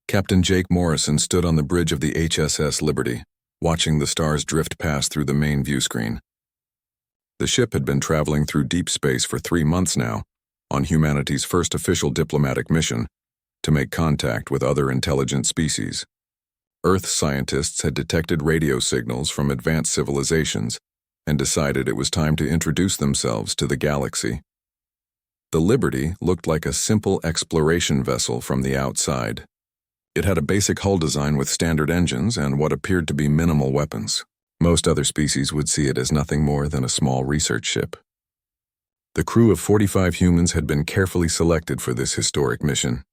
Captain Jake Morrison stood on the bridge of the HSS Liberty, watching the stars drift past through the main view screen. The ship had been traveling through deep space for 3 months now, on humanity's first official diplomatic mission, to make contact with other intelligent species. Earth scientists had detected radio signals from advanced civilizations and decided it was time to introduce themselves to the galaxy. The Liberty looked like a simple exploration vessel from the outside. It had a basic hull design with standard engines and what appeared to be minimal weapons. Most other species would see it as nothing more than a small research ship. The crew of 45 humans had been carefully selected for this historic mission.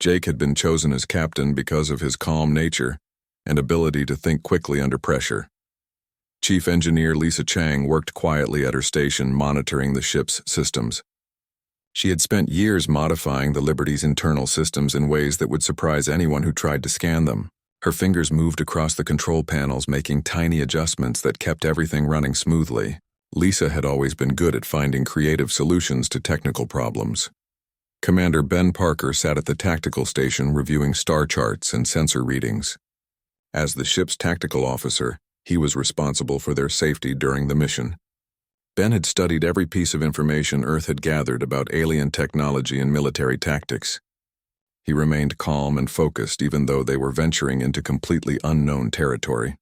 Jake had been chosen as captain because of his calm nature and ability to think quickly under pressure. Chief Engineer Lisa Chang worked quietly at her station monitoring the ship's systems. She had spent years modifying the Liberty's internal systems in ways that would surprise anyone who tried to scan them. Her fingers moved across the control panels, making tiny adjustments that kept everything running smoothly. Lisa had always been good at finding creative solutions to technical problems. Commander Ben Parker sat at the tactical station reviewing star charts and sensor readings. As the ship's tactical officer, he was responsible for their safety during the mission. Ben had studied every piece of information Earth had gathered about alien technology and military tactics. He remained calm and focused even though they were venturing into completely unknown territory.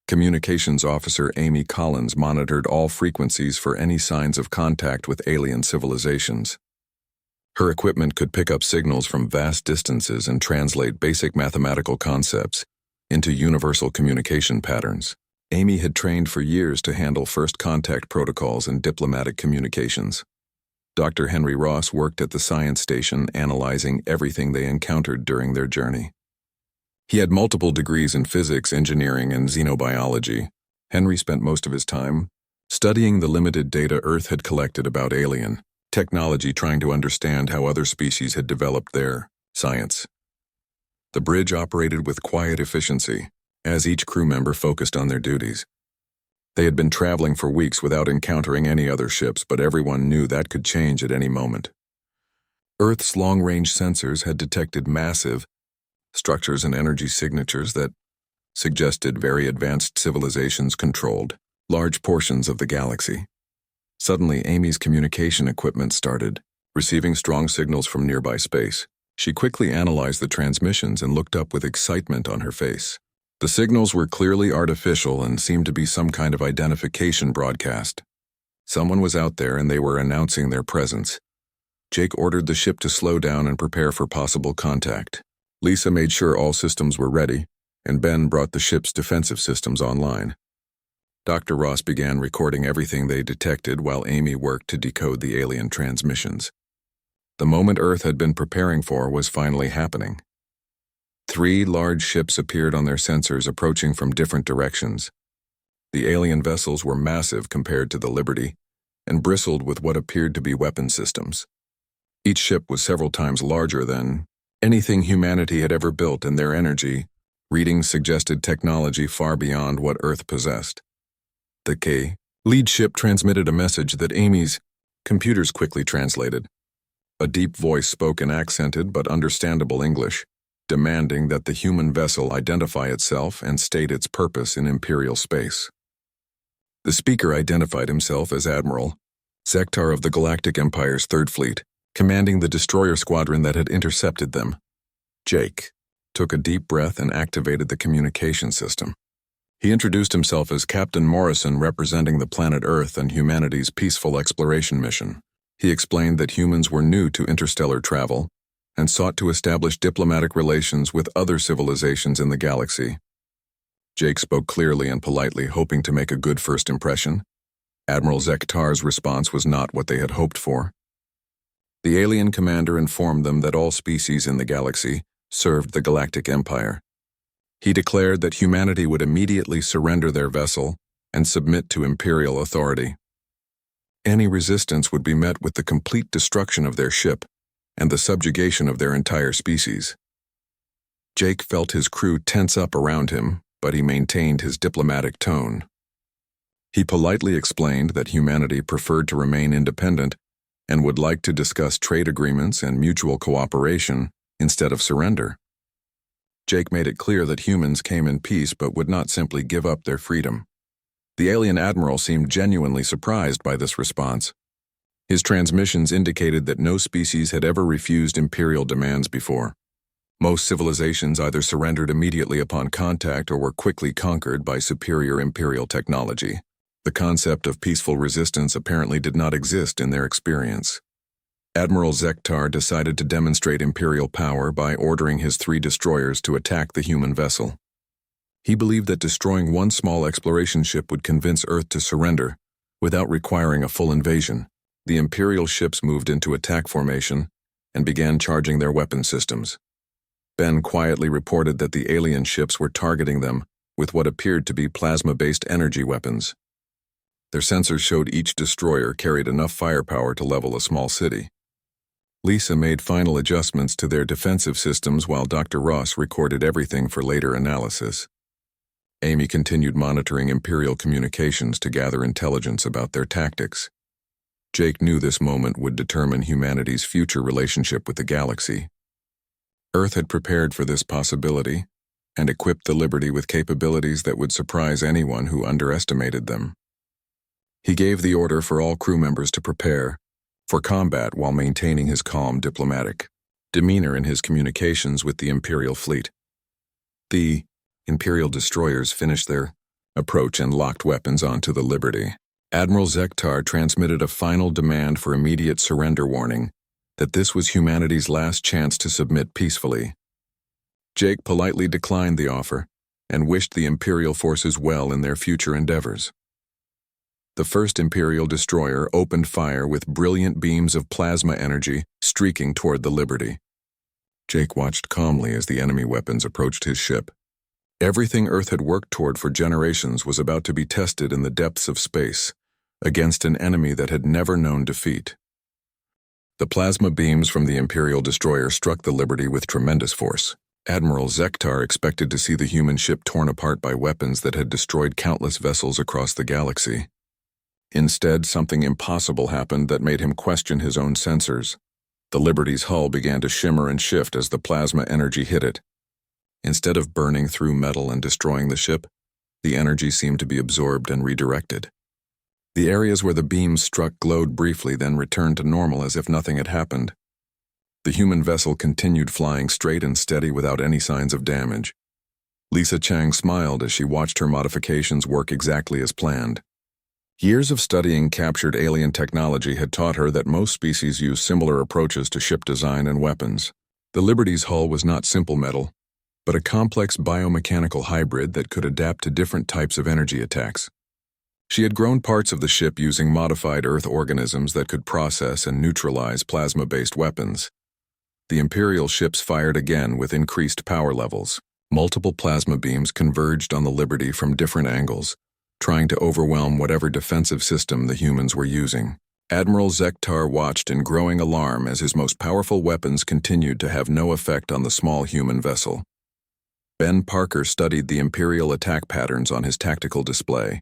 Communications Officer Amy Collins monitored all frequencies for any signs of contact with alien civilizations. Her equipment could pick up signals from vast distances and translate basic mathematical concepts into universal communication patterns. Amy had trained for years to handle first contact protocols and diplomatic communications. Dr. Henry Ross worked at the science station analyzing everything they encountered during their journey. He had multiple degrees in physics, engineering, and xenobiology. Henry spent most of his time studying the limited data Earth had collected about alien technology, trying to understand how other species had developed their science. The bridge operated with quiet efficiency, as each crew member focused on their duties. They had been traveling for weeks without encountering any other ships, but everyone knew that could change at any moment. Earth's long-range sensors had detected massive structures and energy signatures that suggested very advanced civilizations controlled large portions of the galaxy. Suddenly, Amy's communication equipment started receiving strong signals from nearby space. She quickly analyzed the transmissions and looked up with excitement on her face. The signals were clearly artificial and seemed to be some kind of identification broadcast. Someone was out there and they were announcing their presence. Jake ordered the ship to slow down and prepare for possible contact. Lisa made sure all systems were ready, and Ben brought the ship's defensive systems online. Dr. Ross began recording everything they detected while Amy worked to decode the alien transmissions. The moment Earth had been preparing for was finally happening. 3 large ships appeared on their sensors, approaching from different directions. The alien vessels were massive compared to the Liberty and bristled with what appeared to be weapon systems. Each ship was several times larger than anything humanity had ever built, and their energy readings suggested technology far beyond what Earth possessed. The lead ship transmitted a message that Amy's computers quickly translated. A deep voice spoke in accented but understandable English, demanding that the human vessel identify itself and state its purpose in Imperial space. The speaker identified himself as Admiral Zektar of the Galactic Empire's Third Fleet, commanding the destroyer squadron that had intercepted them. Jake took a deep breath and activated the communication system. He introduced himself as Captain Morrison, representing the planet Earth and humanity's peaceful exploration mission. He explained that humans were new to interstellar travel and sought to establish diplomatic relations with other civilizations in the galaxy. Jake spoke clearly and politely, hoping to make a good first impression. Admiral Zektar's response was not what they had hoped for. The alien commander informed them that all species in the galaxy served the Galactic Empire. He declared that humanity would immediately surrender their vessel and submit to Imperial authority. Any resistance would be met with the complete destruction of their ship and the subjugation of their entire species. Jake felt his crew tense up around him, but he maintained his diplomatic tone. He politely explained that humanity preferred to remain independent and would like to discuss trade agreements and mutual cooperation instead of surrender. Jake made it clear that humans came in peace but would not simply give up their freedom. The alien admiral seemed genuinely surprised by this response. His transmissions indicated that no species had ever refused Imperial demands before. Most civilizations either surrendered immediately upon contact or were quickly conquered by superior Imperial technology. The concept of peaceful resistance apparently did not exist in their experience. Admiral Zektar decided to demonstrate Imperial power by ordering his 3 destroyers to attack the human vessel. He believed that destroying one small exploration ship would convince Earth to surrender, without requiring a full invasion. The Imperial ships moved into attack formation and began charging their weapon systems. Ben quietly reported that the alien ships were targeting them with what appeared to be plasma-based energy weapons. Their sensors showed each destroyer carried enough firepower to level a small city. Lisa made final adjustments to their defensive systems while Dr. Ross recorded everything for later analysis. Amy continued monitoring Imperial communications to gather intelligence about their tactics. Jake knew this moment would determine humanity's future relationship with the galaxy. Earth had prepared for this possibility and equipped the Liberty with capabilities that would surprise anyone who underestimated them. He gave the order for all crew members to prepare for combat while maintaining his calm diplomatic demeanor in his communications with the Imperial fleet. The Imperial destroyers finished their approach and locked weapons onto the Liberty. Admiral Zektar transmitted a final demand for immediate surrender, warning that this was humanity's last chance to submit peacefully. Jake politely declined the offer and wished the Imperial forces well in their future endeavors. The first Imperial destroyer opened fire with brilliant beams of plasma energy streaking toward the Liberty. Jake watched calmly as the enemy weapons approached his ship. Everything Earth had worked toward for generations was about to be tested in the depths of space, against an enemy that had never known defeat. The plasma beams from the Imperial destroyer struck the Liberty with tremendous force. Admiral Zektar expected to see the human ship torn apart by weapons that had destroyed countless vessels across the galaxy. Instead, something impossible happened that made him question his own sensors. The Liberty's hull began to shimmer and shift as the plasma energy hit it. Instead of burning through metal and destroying the ship, the energy seemed to be absorbed and redirected. The areas where the beams struck glowed briefly, then returned to normal as if nothing had happened. The human vessel continued flying straight and steady without any signs of damage. Lisa Chang smiled as she watched her modifications work exactly as planned. Years of studying captured alien technology had taught her that most species use similar approaches to ship design and weapons. The Liberty's hull was not simple metal, but a complex biomechanical hybrid that could adapt to different types of energy attacks. She had grown parts of the ship using modified Earth organisms that could process and neutralize plasma-based weapons. The Imperial ships fired again with increased power levels. Multiple plasma beams converged on the Liberty from different angles, trying to overwhelm whatever defensive system the humans were using. Admiral Zektar watched in growing alarm as his most powerful weapons continued to have no effect on the small human vessel. Ben Parker studied the Imperial attack patterns on his tactical display.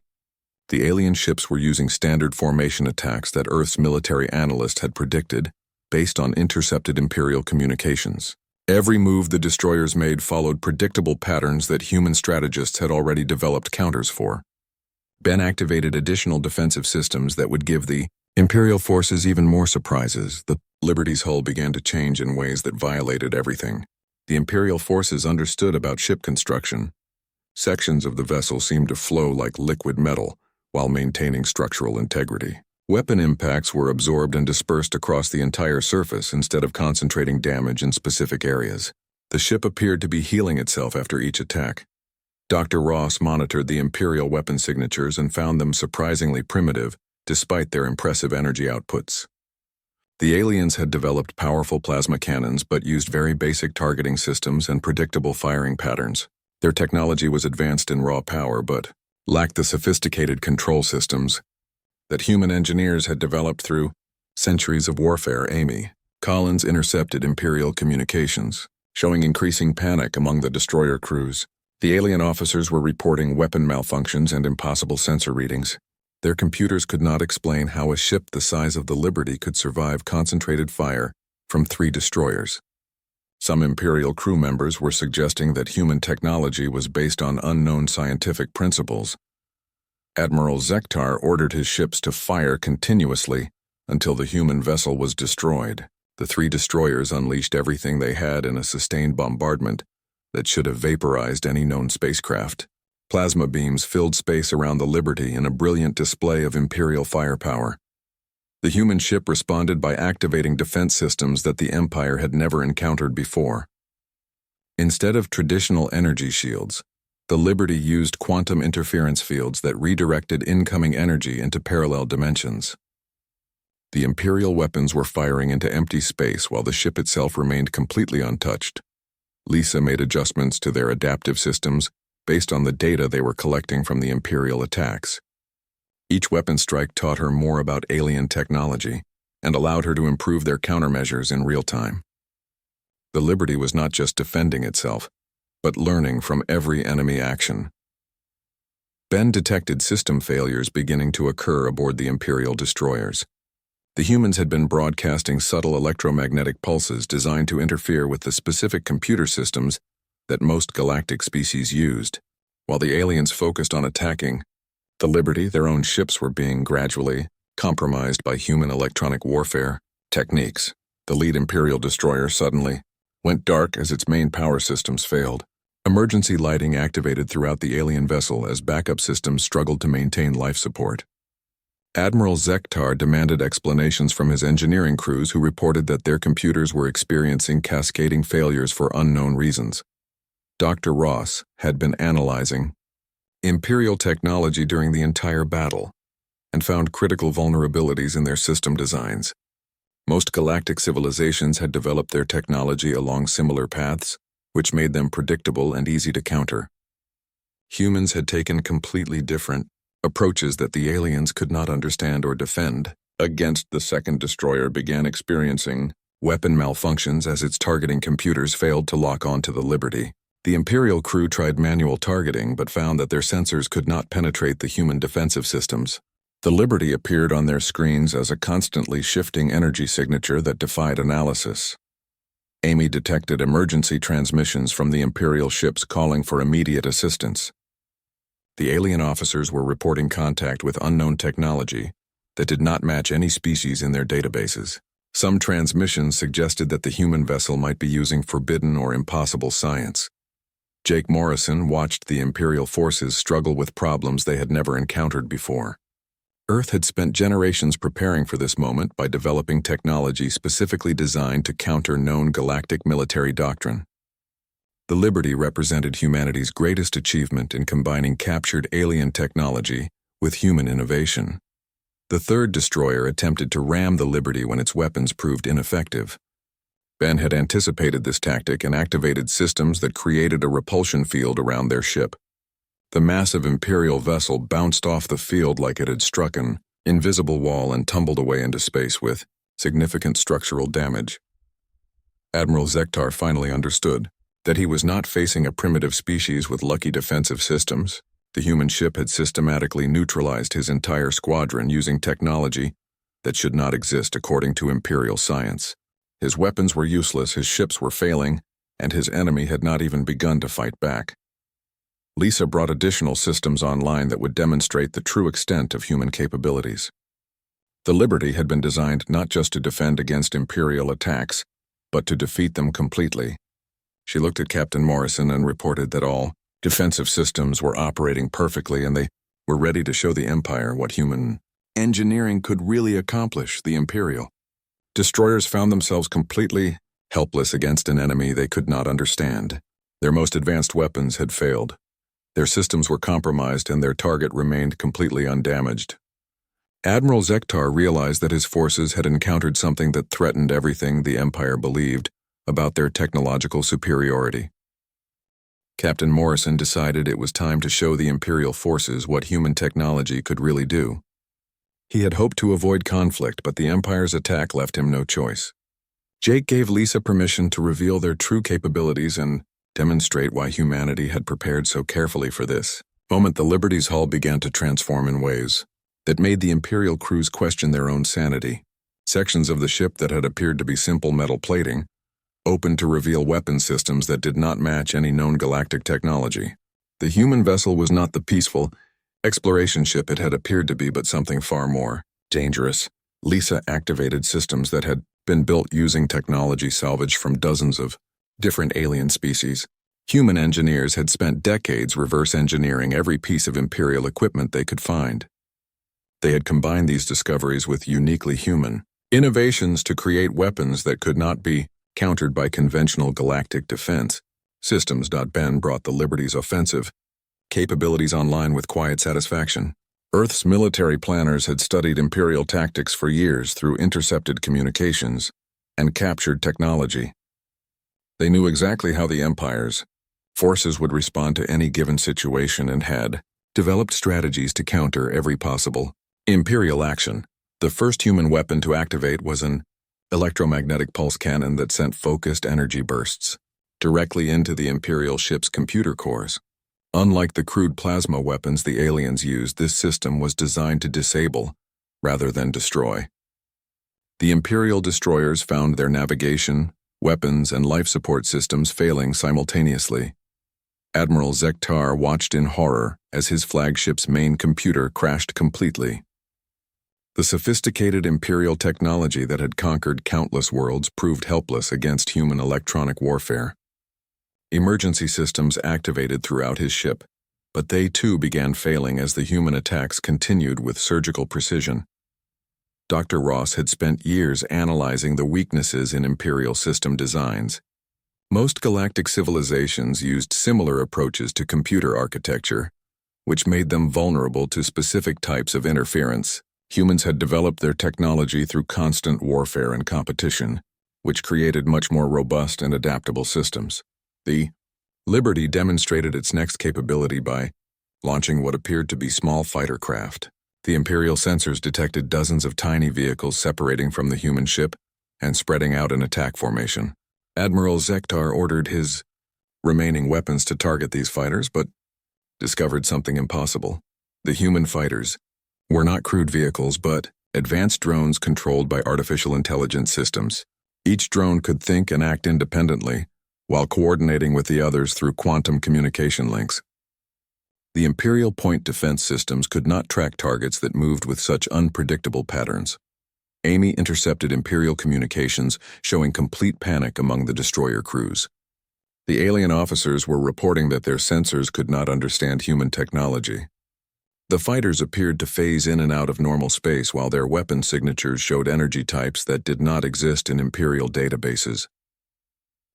The alien ships were using standard formation attacks that Earth's military analyst had predicted, based on intercepted Imperial communications. Every move the destroyers made followed predictable patterns that human strategists had already developed counters for. Ben activated additional defensive systems that would give the Imperial forces even more surprises. The Liberty's hull began to change in ways that violated everything. The Imperial forces understood about ship construction. Sections of the vessel seemed to flow like liquid metal while maintaining structural integrity. Weapon impacts were absorbed and dispersed across the entire surface instead of concentrating damage in specific areas. The ship appeared to be healing itself after each attack. Dr. Ross monitored the Imperial weapon signatures and found them surprisingly primitive, despite their impressive energy outputs. The aliens had developed powerful plasma cannons but used very basic targeting systems and predictable firing patterns. Their technology was advanced in raw power but lacked the sophisticated control systems that human engineers had developed through centuries of warfare. Amy Collins intercepted Imperial communications, showing increasing panic among the destroyer crews. The alien officers were reporting weapon malfunctions and impossible sensor readings. Their computers could not explain how a ship the size of the Liberty could survive concentrated fire from 3 destroyers. Some Imperial crew members were suggesting that human technology was based on unknown scientific principles. Admiral Zektar ordered his ships to fire continuously until the human vessel was destroyed. The 3 destroyers unleashed everything they had in a sustained bombardment that should have vaporized any known spacecraft. Plasma beams filled space around the Liberty in a brilliant display of Imperial firepower. The human ship responded by activating defense systems that the Empire had never encountered before. Instead of traditional energy shields, the Liberty used quantum interference fields that redirected incoming energy into parallel dimensions. The Imperial weapons were firing into empty space while the ship itself remained completely untouched. Lisa made adjustments to their adaptive systems based on the data they were collecting from the Imperial attacks. Each weapon strike taught her more about alien technology and allowed her to improve their countermeasures in real time. The Liberty was not just defending itself, but learning from every enemy action. Ben detected system failures beginning to occur aboard the Imperial destroyers. The humans had been broadcasting subtle electromagnetic pulses designed to interfere with the specific computer systems that most galactic species used. While the aliens focused on attacking the Liberty, their own ships were being gradually compromised by human electronic warfare techniques. The lead Imperial destroyer suddenly went dark as its main power systems failed. Emergency lighting activated throughout the alien vessel as backup systems struggled to maintain life support. Admiral Zektar demanded explanations from his engineering crews, who reported that their computers were experiencing cascading failures for unknown reasons. Dr. Ross had been analyzing Imperial technology during the entire battle and found critical vulnerabilities in their system designs. Most galactic civilizations had developed their technology along similar paths, which made them predictable and easy to counter. Humans had taken completely different approaches that the aliens could not understand or defend. Against the second destroyer began experiencing weapon malfunctions as its targeting computers failed to lock onto the Liberty. The Imperial crew tried manual targeting but found that their sensors could not penetrate the human defensive systems. The Liberty appeared on their screens as a constantly shifting energy signature that defied analysis. Amy detected emergency transmissions from the Imperial ships calling for immediate assistance. The alien officers were reporting contact with unknown technology that did not match any species in their databases. Some transmissions suggested that the human vessel might be using forbidden or impossible science. Jake Morrison watched the Imperial forces struggle with problems they had never encountered before. Earth had spent generations preparing for this moment by developing technology specifically designed to counter known galactic military doctrine. The Liberty represented humanity's greatest achievement in combining captured alien technology with human innovation. The third destroyer attempted to ram the Liberty when its weapons proved ineffective. Ben had anticipated this tactic and activated systems that created a repulsion field around their ship. The massive Imperial vessel bounced off the field like it had struck an invisible wall and tumbled away into space with significant structural damage. Admiral Zektar finally understood that he was not facing a primitive species with lucky defensive systems. The human ship had systematically neutralized his entire squadron using technology that should not exist according to Imperial science. His weapons were useless, his ships were failing, and his enemy had not even begun to fight back. Lisa brought additional systems online that would demonstrate the true extent of human capabilities. The Liberty had been designed not just to defend against Imperial attacks, but to defeat them completely. She looked at Captain Morrison and reported that all defensive systems were operating perfectly and they were ready to show the Empire what human engineering could really accomplish. The Imperial destroyers found themselves completely helpless against an enemy they could not understand. Their most advanced weapons had failed. Their systems were compromised and their target remained completely undamaged. Admiral Zektar realized that his forces had encountered something that threatened everything the Empire believed about their technological superiority. Captain Morrison decided it was time to show the Imperial forces what human technology could really do. He had hoped to avoid conflict, but the Empire's attack left him no choice. Jake gave Lisa permission to reveal their true capabilities and demonstrate why humanity had prepared so carefully for this moment. The Liberty's hull began to transform in ways that made the Imperial crews question their own sanity. Sections of the ship that had appeared to be simple metal plating opened to reveal weapon systems that did not match any known galactic technology. The human vessel was not the peaceful exploration ship it had appeared to be, but something far more dangerous. Lisa activated systems that had been built using technology salvaged from dozens of different alien species. Human engineers had spent decades reverse engineering every piece of Imperial equipment they could find. They had combined these discoveries with uniquely human innovations to create weapons that could not be countered by conventional galactic defense systems. Ben brought the Liberty's offensive capabilities online with quiet satisfaction. Earth's military planners had studied Imperial tactics for years through intercepted communications and captured technology. They knew exactly how the Empire's forces would respond to any given situation and had developed strategies to counter every possible Imperial action. The first human weapon to activate was an electromagnetic pulse cannon that sent focused energy bursts directly into the Imperial ship's computer cores. Unlike the crude plasma weapons the aliens used, this system was designed to disable rather than destroy. The Imperial destroyers found their navigation, weapons, and life support systems failing simultaneously. Admiral Zektar watched in horror as his flagship's main computer crashed completely. The sophisticated Imperial technology that had conquered countless worlds proved helpless against human electronic warfare. Emergency systems activated throughout his ship, but they too began failing as the human attacks continued with surgical precision. Dr. Ross had spent years analyzing the weaknesses in Imperial system designs. Most galactic civilizations used similar approaches to computer architecture, which made them vulnerable to specific types of interference. Humans had developed their technology through constant warfare and competition, which created much more robust and adaptable systems. The Liberty demonstrated its next capability by launching what appeared to be small fighter craft. The Imperial sensors detected dozens of tiny vehicles separating from the human ship and spreading out in attack formation. Admiral Zektar ordered his remaining weapons to target these fighters, but discovered something impossible. The human fighters were not crude vehicles, but advanced drones controlled by artificial intelligence systems. Each drone could think and act independently, while coordinating with the others through quantum communication links. The Imperial point defense systems could not track targets that moved with such unpredictable patterns. Amy intercepted Imperial communications, showing complete panic among the destroyer crews. The alien officers were reporting that their sensors could not understand human technology. The fighters appeared to phase in and out of normal space while their weapon signatures showed energy types that did not exist in Imperial databases.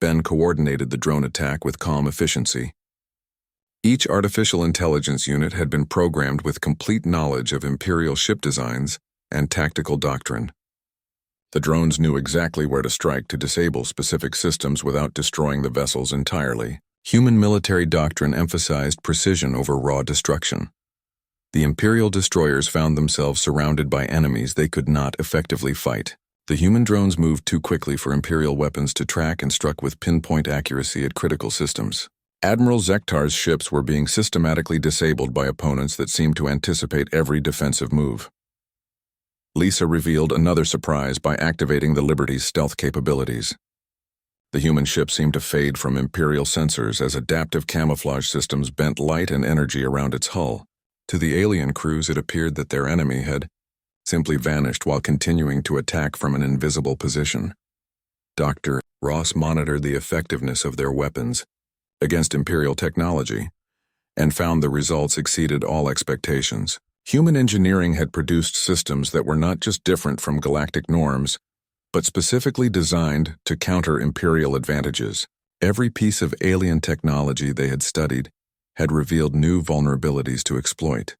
Ben coordinated the drone attack with calm efficiency. Each artificial intelligence unit had been programmed with complete knowledge of Imperial ship designs and tactical doctrine. The drones knew exactly where to strike to disable specific systems without destroying the vessels entirely. Human military doctrine emphasized precision over raw destruction. The Imperial destroyers found themselves surrounded by enemies they could not effectively fight. The human drones moved too quickly for Imperial weapons to track and struck with pinpoint accuracy at critical systems. Admiral Zektar's ships were being systematically disabled by opponents that seemed to anticipate every defensive move. Lisa revealed another surprise by activating the Liberty's stealth capabilities. The human ship seemed to fade from Imperial sensors as adaptive camouflage systems bent light and energy around its hull. To the alien crews, it appeared that their enemy had simply vanished while continuing to attack from an invisible position. Dr. Ross monitored the effectiveness of their weapons against Imperial technology and found the results exceeded all expectations. Human engineering had produced systems that were not just different from galactic norms, but specifically designed to counter Imperial advantages. Every piece of alien technology they had studied had revealed new vulnerabilities to exploit.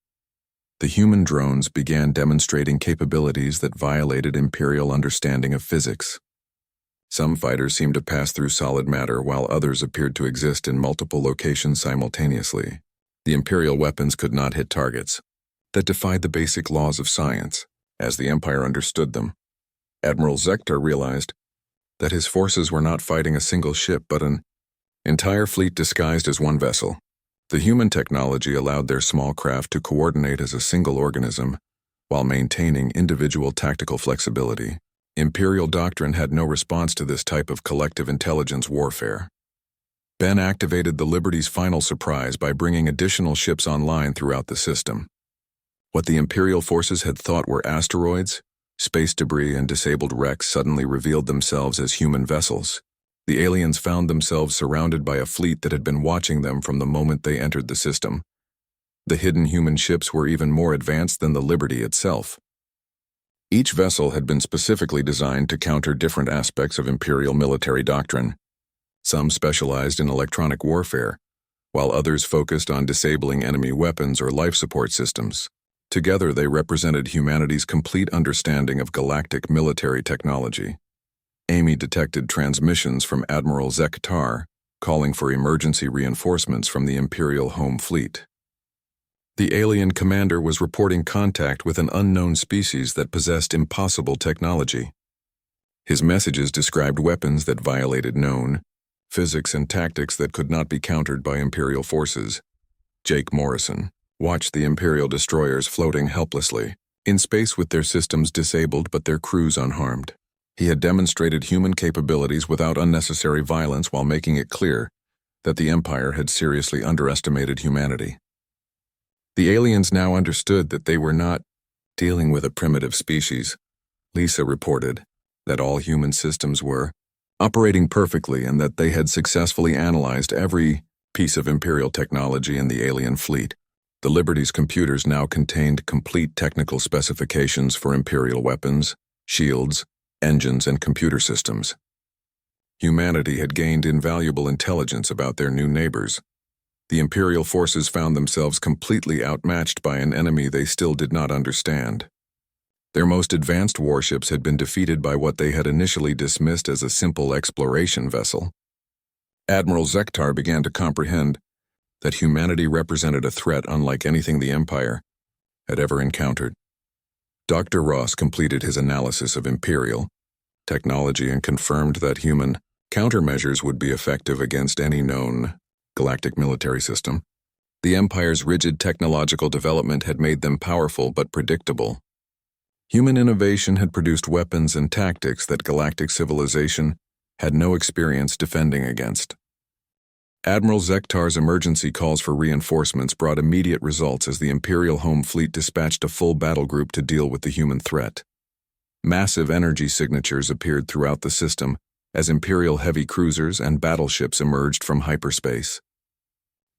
The human drones began demonstrating capabilities that violated Imperial understanding of physics. Some fighters seemed to pass through solid matter while others appeared to exist in multiple locations simultaneously. The Imperial weapons could not hit targets that defied the basic laws of science, as the Empire understood them. Admiral Zektar realized that his forces were not fighting a single ship but an entire fleet disguised as one vessel. The human technology allowed their small craft to coordinate as a single organism while maintaining individual tactical flexibility. Imperial doctrine had no response to this type of collective intelligence warfare. Ben activated the Liberty's final surprise by bringing additional ships online throughout the system. What the Imperial forces had thought were asteroids, space debris, and disabled wrecks suddenly revealed themselves as human vessels. The aliens found themselves surrounded by a fleet that had been watching them from the moment they entered the system. The hidden human ships were even more advanced than the Liberty itself. Each vessel had been specifically designed to counter different aspects of Imperial military doctrine. Some specialized in electronic warfare, while others focused on disabling enemy weapons or life support systems. Together, they represented humanity's complete understanding of galactic military technology. Amy detected transmissions from Admiral Zektar, calling for emergency reinforcements from the Imperial home fleet. The alien commander was reporting contact with an unknown species that possessed impossible technology. His messages described weapons that violated known physics and tactics that could not be countered by Imperial forces. Jake Morrison watched the Imperial destroyers floating helplessly in space with their systems disabled but their crews unharmed. He had demonstrated human capabilities without unnecessary violence while making it clear that the Empire had seriously underestimated humanity. The aliens now understood that they were not dealing with a primitive species. Lisa reported that all human systems were operating perfectly and that they had successfully analyzed every piece of Imperial technology in the alien fleet. The Liberty's computers now contained complete technical specifications for Imperial weapons, shields, engines, and computer systems. Humanity had gained invaluable intelligence about their new neighbors. The Imperial forces found themselves completely outmatched by an enemy they still did not understand. Their most advanced warships had been defeated by what they had initially dismissed as a simple exploration vessel. Admiral Zektar began to comprehend that humanity represented a threat unlike anything the Empire had ever encountered. Dr. Ross completed his analysis of Imperial technology and confirmed that human countermeasures would be effective against any known galactic military system. The Empire's rigid technological development had made them powerful but predictable. Human innovation had produced weapons and tactics that galactic civilization had no experience defending against. Admiral Zektar's emergency calls for reinforcements brought immediate results as the Imperial home fleet dispatched a full battle group to deal with the human threat. Massive energy signatures appeared throughout the system as Imperial heavy cruisers and battleships emerged from hyperspace.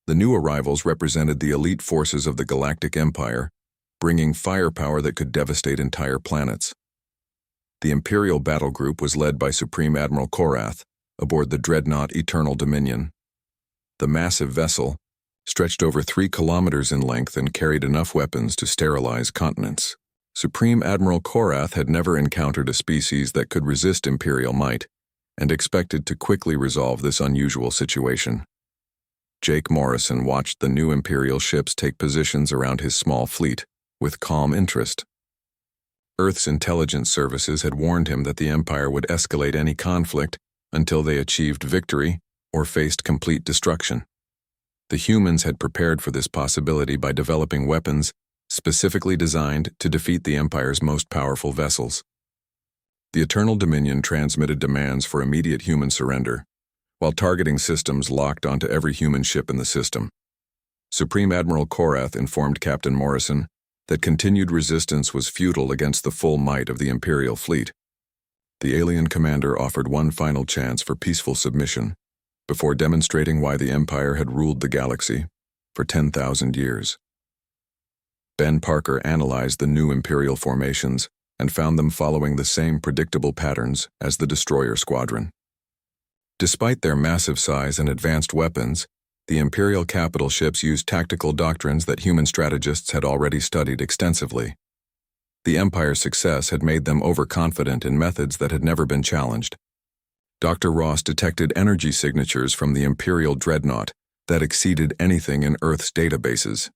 The new arrivals represented the elite forces of the Galactic Empire, bringing firepower that could devastate entire planets. The Imperial battle group was led by Supreme Admiral Korath aboard the dreadnought Eternal Dominion. The massive vessel stretched over 3 kilometers in length and carried enough weapons to sterilize continents. Supreme Admiral Korath had never encountered a species that could resist Imperial might and expected to quickly resolve this unusual situation. Jake Morrison watched the new Imperial ships take positions around his small fleet with calm interest. Earth's intelligence services had warned him that the Empire would escalate any conflict until they achieved victory or faced complete destruction. The humans had prepared for this possibility by developing weapons specifically designed to defeat the Empire's most powerful vessels. The Eternal Dominion transmitted demands for immediate human surrender, while targeting systems locked onto every human ship in the system. Supreme Admiral Korath informed Captain Morrison that continued resistance was futile against the full might of the Imperial fleet. The alien commander offered one final chance for peaceful submission, before demonstrating why the Empire had ruled the galaxy for 10,000 years. Ben Parker analyzed the new Imperial formations and found them following the same predictable patterns as the destroyer squadron. Despite their massive size and advanced weapons, the Imperial capital ships used tactical doctrines that human strategists had already studied extensively. The Empire's success had made them overconfident in methods that had never been challenged. Dr. Ross detected energy signatures from the Imperial dreadnought that exceeded anything in Earth's databases.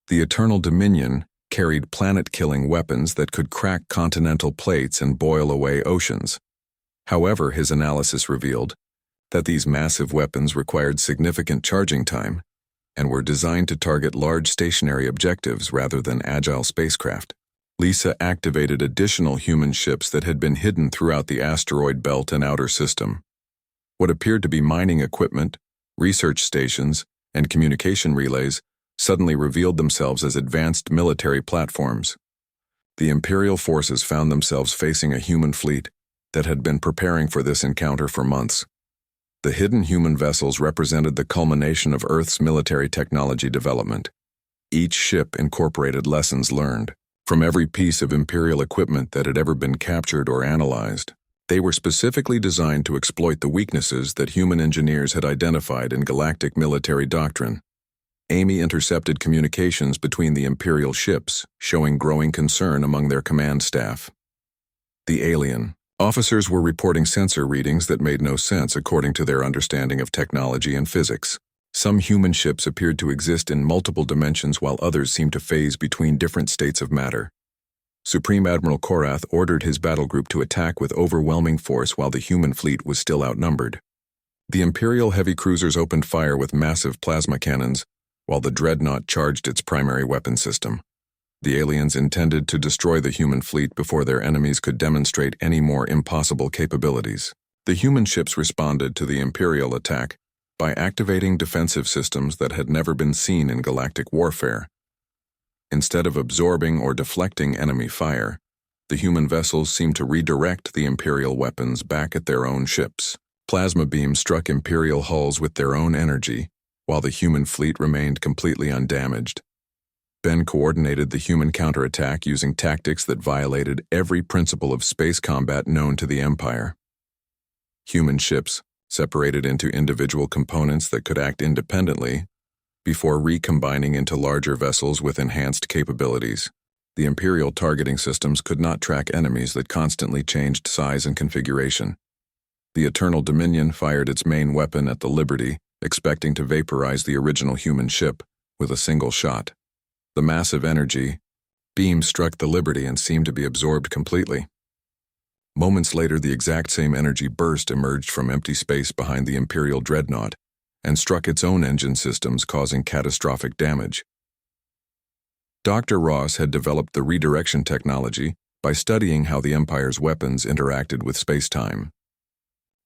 The Eternal Dominion carried planet-killing weapons that could crack continental plates and boil away oceans. However, his analysis revealed that these massive weapons required significant charging time and were designed to target large stationary objectives rather than agile spacecraft. Lisa activated additional human ships that had been hidden throughout the asteroid belt and outer system. What appeared to be mining equipment, research stations, and communication relays suddenly revealed themselves as advanced military platforms. The Imperial forces found themselves facing a human fleet that had been preparing for this encounter for months. The hidden human vessels represented the culmination of Earth's military technology development. Each ship incorporated lessons learned from every piece of Imperial equipment that had ever been captured or analyzed. They were specifically designed to exploit the weaknesses that human engineers had identified in galactic military doctrine. Amy intercepted communications between the Imperial ships, showing growing concern among their command staff. The alien officers were reporting sensor readings that made no sense according to their understanding of technology and physics. Some human ships appeared to exist in multiple dimensions while others seemed to phase between different states of matter. Supreme Admiral Korath ordered his battle group to attack with overwhelming force while the human fleet was still outnumbered. The Imperial heavy cruisers opened fire with massive plasma cannons, while the dreadnought charged its primary weapon system. The aliens intended to destroy the human fleet before their enemies could demonstrate any more impossible capabilities. The human ships responded to the Imperial attack by activating defensive systems that had never been seen in galactic warfare. Instead of absorbing or deflecting enemy fire, the human vessels seemed to redirect the Imperial weapons back at their own ships. Plasma beams struck Imperial hulls with their own energy, while the human fleet remained completely undamaged. Ben coordinated the human counterattack using tactics that violated every principle of space combat known to the Empire. Human ships, separated into individual components that could act independently, before recombining into larger vessels with enhanced capabilities. The Imperial targeting systems could not track enemies that constantly changed size and configuration. The Eternal Dominion fired its main weapon at the Liberty, expecting to vaporize the original human ship with a single shot. The massive energy beam struck the Liberty and seemed to be absorbed completely. Moments later, the exact same energy burst emerged from empty space behind the Imperial dreadnought and struck its own engine systems, causing catastrophic damage. Dr. Ross had developed the redirection technology by studying how the Empire's weapons interacted with space-time.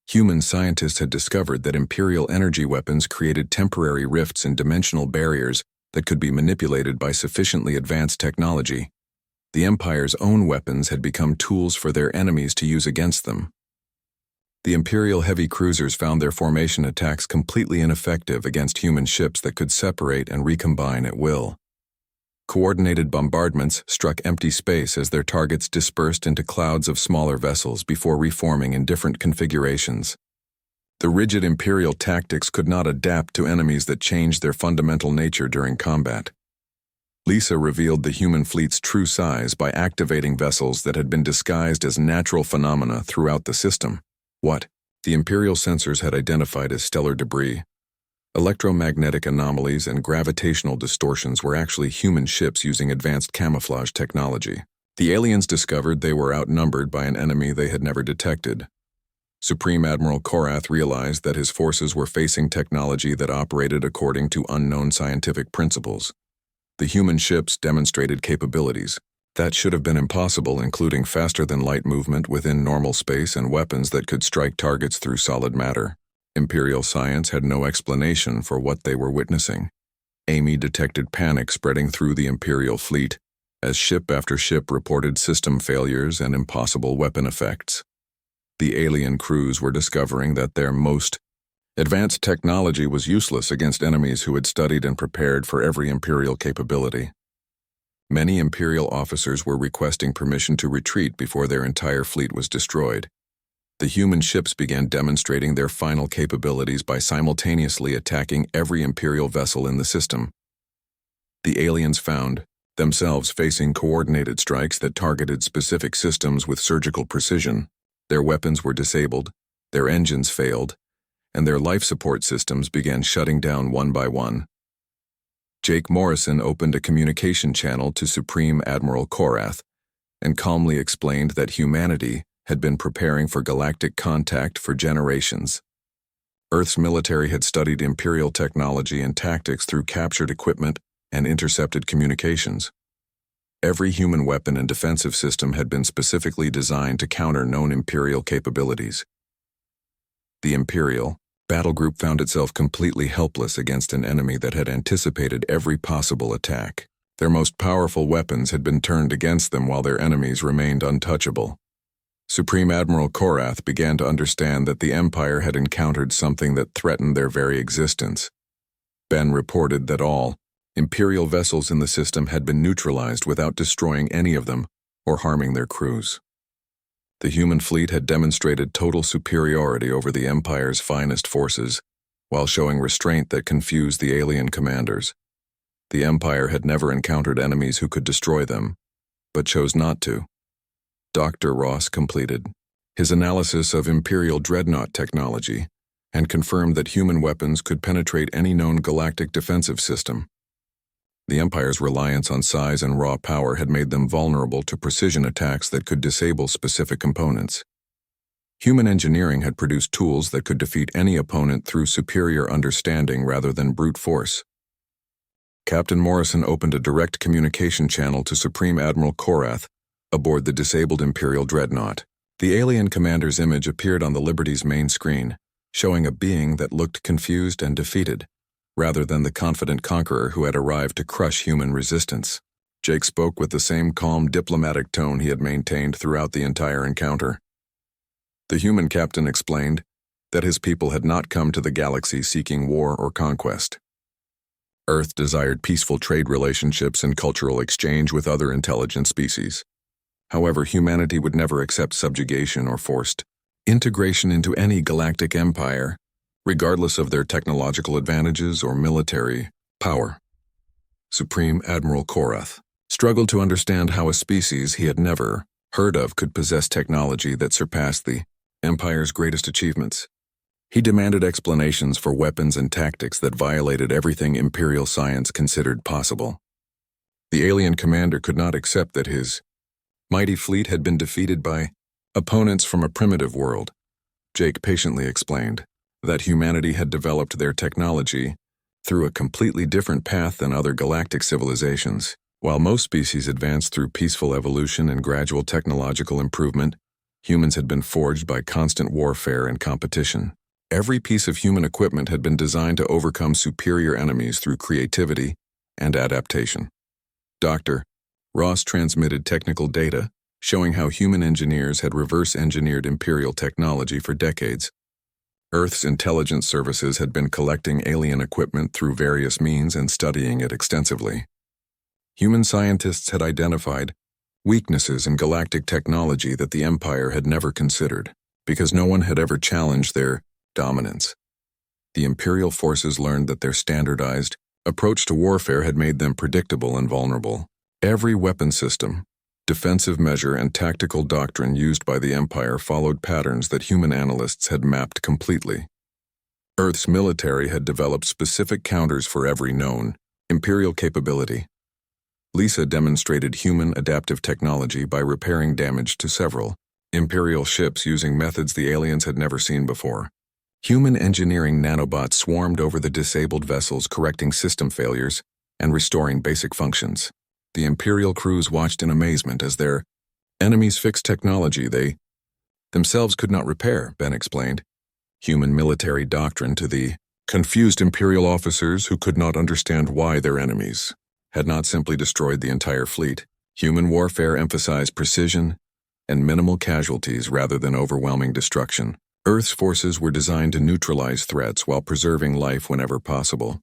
Human scientists had discovered that Imperial energy weapons created temporary rifts in dimensional barriers that could be manipulated by sufficiently advanced technology. The Empire's own weapons had become tools for their enemies to use against them. The Imperial heavy cruisers found their formation attacks completely ineffective against human ships that could separate and recombine at will. Coordinated bombardments struck empty space as their targets dispersed into clouds of smaller vessels before reforming in different configurations. The rigid Imperial tactics could not adapt to enemies that changed their fundamental nature during combat. Lisa revealed the human fleet's true size by activating vessels that had been disguised as natural phenomena throughout the system. What the Imperial sensors had identified as stellar debris, electromagnetic anomalies, and gravitational distortions were actually human ships using advanced camouflage technology. The aliens discovered they were outnumbered by an enemy they had never detected. Supreme Admiral Korath realized that his forces were facing technology that operated according to unknown scientific principles. The human ships demonstrated capabilities that should have been impossible, including faster-than-light movement within normal space and weapons that could strike targets through solid matter. Imperial science had no explanation for what they were witnessing. Amy detected panic spreading through the Imperial fleet as ship after ship reported system failures and impossible weapon effects. The alien crews were discovering that their most advanced technology was useless against enemies who had studied and prepared for every Imperial capability. Many Imperial officers were requesting permission to retreat before their entire fleet was destroyed. The human ships began demonstrating their final capabilities by simultaneously attacking every Imperial vessel in the system. The aliens found themselves facing coordinated strikes that targeted specific systems with surgical precision. Their weapons were disabled, their engines failed, and their life support systems began shutting down one by one. Jake Morrison opened a communication channel to Supreme Admiral Korath and calmly explained that humanity had been preparing for galactic contact for generations. Earth's military had studied Imperial technology and tactics through captured equipment and intercepted communications. Every human weapon and defensive system had been specifically designed to counter known Imperial capabilities. The Imperial battle group found itself completely helpless against an enemy that had anticipated every possible attack. Their most powerful weapons had been turned against them while their enemies remained untouchable. Supreme Admiral Korath began to understand that the Empire had encountered something that threatened their very existence. Ben reported that all Imperial vessels in the system had been neutralized without destroying any of them or harming their crews. The human fleet had demonstrated total superiority over the Empire's finest forces, while showing restraint that confused the alien commanders. The Empire had never encountered enemies who could destroy them, but chose not to. Dr. Ross completed his analysis of Imperial dreadnought technology and confirmed that human weapons could penetrate any known galactic defensive system. The Empire's reliance on size and raw power had made them vulnerable to precision attacks that could disable specific components. Human engineering had produced tools that could defeat any opponent through superior understanding rather than brute force. Captain Morrison opened a direct communication channel to Supreme Admiral Korath aboard the disabled Imperial dreadnought. The alien commander's image appeared on the Liberty's main screen, showing a being that looked confused and defeated, rather than the confident conqueror who had arrived to crush human resistance. Jake spoke with the same calm, diplomatic tone he had maintained throughout the entire encounter. The human captain explained that his people had not come to the galaxy seeking war or conquest. Earth desired peaceful trade relationships and cultural exchange with other intelligent species. However, humanity would never accept subjugation or forced integration into any galactic empire, regardless of their technological advantages or military power. Supreme Admiral Korath struggled to understand how a species he had never heard of could possess technology that surpassed the Empire's greatest achievements. He demanded explanations for weapons and tactics that violated everything Imperial science considered possible. The alien commander could not accept that his mighty fleet had been defeated by opponents from a primitive world. Jake patiently explained that humanity had developed their technology through a completely different path than other galactic civilizations. While most species advanced through peaceful evolution and gradual technological improvement, humans had been forged by constant warfare and competition. Every piece of human equipment had been designed to overcome superior enemies through creativity and adaptation. Dr. Ross transmitted technical data showing how human engineers had reverse-engineered Imperial technology for decades. Earth's intelligence services had been collecting alien equipment through various means and studying it extensively. Human scientists had identified weaknesses in galactic technology that the Empire had never considered, because no one had ever challenged their dominance. The Imperial forces learned that their standardized approach to warfare had made them predictable and vulnerable. Every weapon system, defensive measure, and tactical doctrine used by the Empire followed patterns that human analysts had mapped completely. Earth's military had developed specific counters for every known Imperial capability. Lisa demonstrated human adaptive technology by repairing damage to several Imperial ships using methods the aliens had never seen before. Human engineering nanobots swarmed over the disabled vessels, correcting system failures and restoring basic functions. The Imperial crews watched in amazement as their enemies fixed technology they themselves could not repair, Ben explained. Human military doctrine to the confused Imperial officers who could not understand why their enemies had not simply destroyed the entire fleet. Human warfare emphasized precision and minimal casualties rather than overwhelming destruction. Earth's forces were designed to neutralize threats while preserving life whenever possible.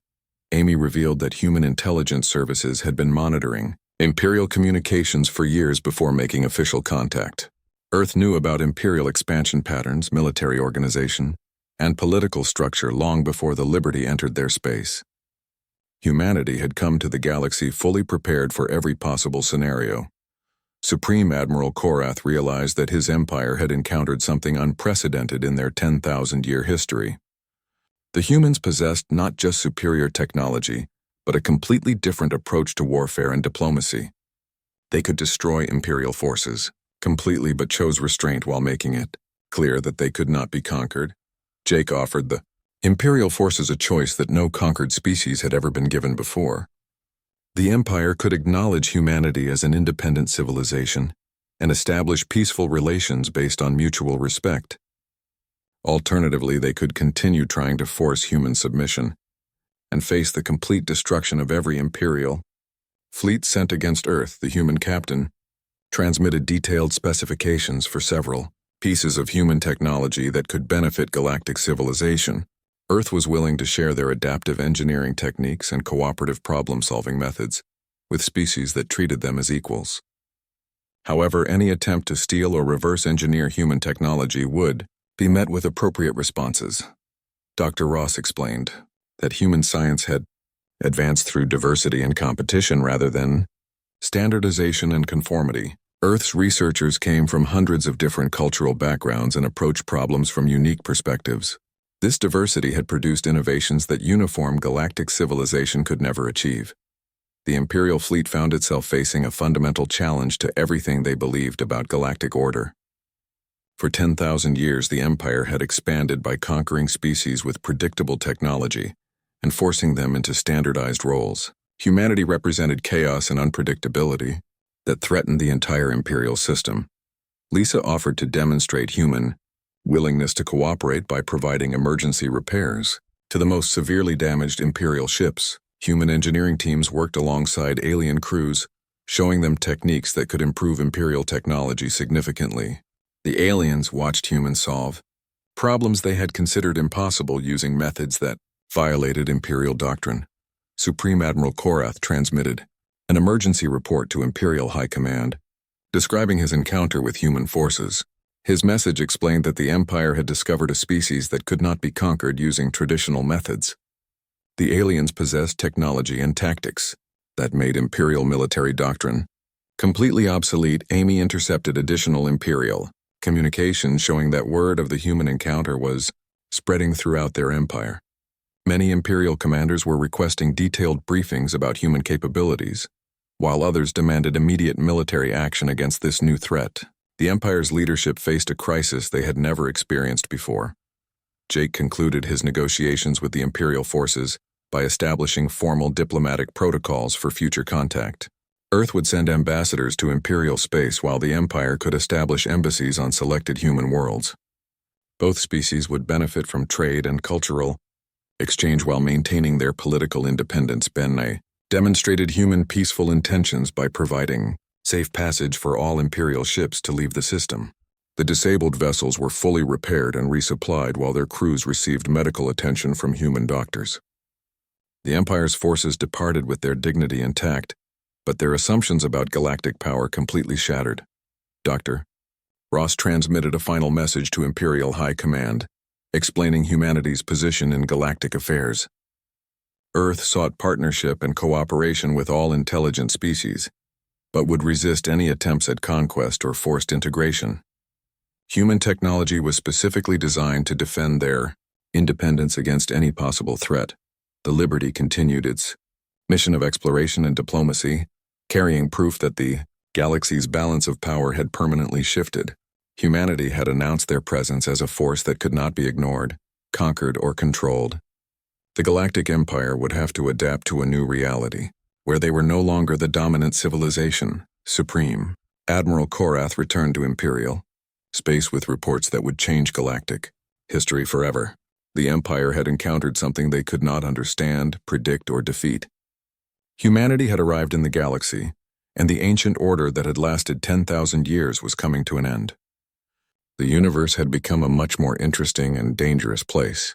Amy revealed that human intelligence services had been monitoring Imperial communications for years before making official contact. Earth knew about Imperial expansion patterns, military organization, and political structure long before the Liberty entered their space. Humanity had come to the galaxy fully prepared for every possible scenario. Supreme Admiral Korath realized that his empire had encountered something unprecedented in their 10,000-year history. The humans possessed not just superior technology, but a completely different approach to warfare and diplomacy. They could destroy Imperial forces completely, but chose restraint while making it clear that they could not be conquered. Jake offered the Imperial forces a choice that no conquered species had ever been given before. The Empire could acknowledge humanity as an independent civilization and establish peaceful relations based on mutual respect. Alternatively, they could continue trying to force human submission and face the complete destruction of every Imperial fleet sent against Earth. The human captain transmitted detailed specifications for several pieces of human technology that could benefit galactic civilization. Earth was willing to share their adaptive engineering techniques and cooperative problem-solving methods with species that treated them as equals. However, any attempt to steal or reverse engineer human technology would be met with appropriate responses. Dr. Ross explained that human science had advanced through diversity and competition rather than standardization and conformity. Earth's researchers came from hundreds of different cultural backgrounds and approached problems from unique perspectives. This diversity had produced innovations that uniform galactic civilization could never achieve. The Imperial fleet found itself facing a fundamental challenge to everything they believed about galactic order. For 10,000 years, the Empire had expanded by conquering species with predictable technology and forcing them into standardized roles. Humanity represented chaos and unpredictability that threatened the entire Imperial system. Lisa offered to demonstrate human willingness to cooperate by providing emergency repairs to the most severely damaged Imperial ships. Human engineering teams worked alongside alien crews, showing them techniques that could improve Imperial technology significantly. The aliens watched humans solve problems they had considered impossible using methods that violated Imperial doctrine. Supreme Admiral Korath transmitted an emergency report to Imperial High Command, describing his encounter with human forces. His message explained that the Empire had discovered a species that could not be conquered using traditional methods. The aliens possessed technology and tactics that made Imperial military doctrine completely obsolete. Amy intercepted additional Imperial communication showing that word of the human encounter was spreading throughout their empire. Many Imperial commanders were requesting detailed briefings about human capabilities, while others demanded immediate military action against this new threat. The Empire's leadership faced a crisis they had never experienced before. Jake concluded his negotiations with the Imperial forces by establishing formal diplomatic protocols for future contact. Earth would send ambassadors to Imperial space while the Empire could establish embassies on selected human worlds. Both species would benefit from trade and cultural exchange while maintaining their political independence. Benne demonstrated human peaceful intentions by providing safe passage for all Imperial ships to leave the system. The disabled vessels were fully repaired and resupplied while their crews received medical attention from human doctors. The Empire's forces departed with their dignity intact, but their assumptions about galactic power completely shattered. Dr. Ross transmitted a final message to Imperial High Command, explaining humanity's position in galactic affairs. Earth sought partnership and cooperation with all intelligent species, but would resist any attempts at conquest or forced integration. Human technology was specifically designed to defend their independence against any possible threat. The Liberty continued its mission of exploration and diplomacy, carrying proof that the galaxy's balance of power had permanently shifted. Humanity had announced their presence as a force that could not be ignored, conquered, or controlled. The Galactic Empire would have to adapt to a new reality, where they were no longer the dominant civilization. Supreme Admiral Korath returned to Imperial space with reports that would change galactic history forever. The Empire had encountered something they could not understand, predict, or defeat. Humanity had arrived in the galaxy, and the ancient order that had lasted 10,000 years was coming to an end. The universe had become a much more interesting and dangerous place.